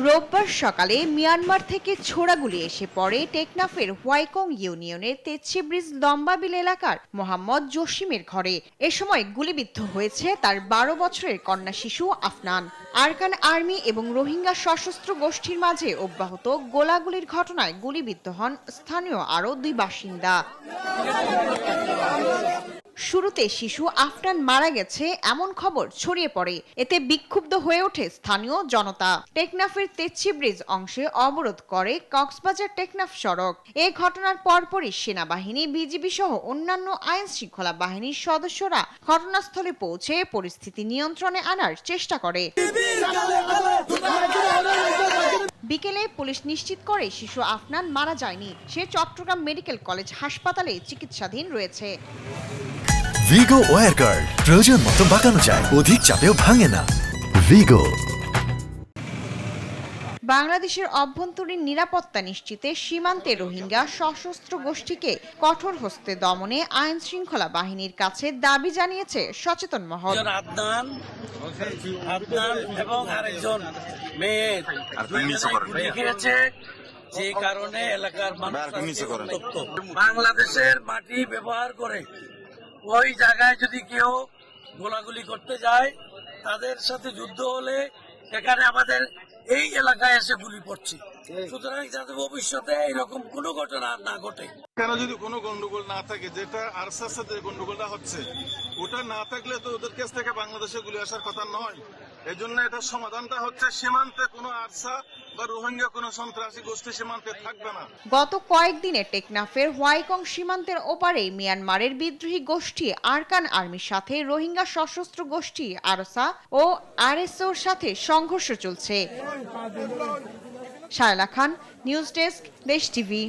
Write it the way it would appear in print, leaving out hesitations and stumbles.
রোববার সকালে মিয়ানমার থেকে ছোড়া গুলি এসে পড়ে টেকনাফের হোয়াইকং ইউনিয়নের তেতসি ব্রিজ লম্বাবিল এলাকার মোহাম্মদ জসিমের ঘরে। এ সময় গুলিবিদ্ধ হয়েছে তার ১২ বছরের কন্যা শিশু আফনান। আরকান আর্মি এবং রোহিঙ্গা সশস্ত্র গোষ্ঠীর মাঝে অব্যাহত গোলাগুলির ঘটনায় গুলিবিদ্ধ হন স্থানীয় আরও ২ বাসিন্দা। শুরুতে শিশু আফনান মারা গেছে এমন খবর ছড়িয়ে পড়ে, এতে বিক্ষুব্ধ হয়ে ওঠে স্থানীয় জনতা। টেকনাফের তেতসি ব্রিজ অংশে অবরোধ করে কক্সবাজার টেকনাফ সড়ক। এ ঘটনার পরপরই সেনাবাহিনী, বিজিবি সহ অন্যান্য আইন শৃঙ্খলা বাহিনীর সদস্যরা ঘটনাস্থলে পৌঁছে পরিস্থিতি নিয়ন্ত্রণে আনার চেষ্টা করে। বিকেলে পুলিশ নিশ্চিত করে শিশু আফনান মারা যায়নি, সে চট্টগ্রাম মেডিকেল কলেজ হাসপাতালে চিকিৎসাধীন রয়েছে। ভিগো ওয়্যার গার্ড প্রয়োজন মতো বাঁকানো যায়, অধিক চাপেও ভাঙে না। ভিগো। বাংলাদেশের অভ্যন্তরীণ নিরাপত্তা নিশ্চিতে সীমান্তে রোহিঙ্গা সশস্ত্র গোষ্ঠীকে কঠোর হস্তে দমনে আইন শৃঙ্খলা বাহিনীর কাছে দাবি জানিয়েছে সচেতন মহল। আদনান এবং আরেকজন মেয়ে লিখিয়েছে, যে কারণে এলাকার মানুষ বাংলাদেশের মাটি ব্যবহার করে ওই জায়গায় যদি কেউ গোলাগুলি করতে যায়, তাদের সাথে যুদ্ধ হলে এখানে আমাদের এই এলাকায় এসে গুলি পড়ছে। সুতরাং যাতে ভবিষ্যতে এরকম কোনো ঘটনা না ঘটে। কেন যদি কোনো গন্ডগোল না থাকে, যেটা আরসার সাথে গন্ডগোলটা হচ্ছে ওটা না থাকলে তো ওদের কাছ থেকে বাংলাদেশে গুলি আসার কথা নয়। এজন্য এটা সমাধানটা হচ্ছে সীমান্তে কোনো আরসা বা রোহিঙ্গা কোনো সন্ত্রাসী গোষ্ঠী সীমান্তে থাকবে না। গত কয়েকদিনে টেকনাফের হোয়াইকং সীমান্তের ওপারে মিয়ানমারের বিদ্রোহী গোষ্ঠী আরকান আর্মির সাথে রোহিঙ্গা সশস্ত্র গোষ্ঠী আরসা ও আরএসওর সাথে সংঘর্ষ চলছে। শায়লা খান, নিউজ ডেস্ক, দেশ টিভি।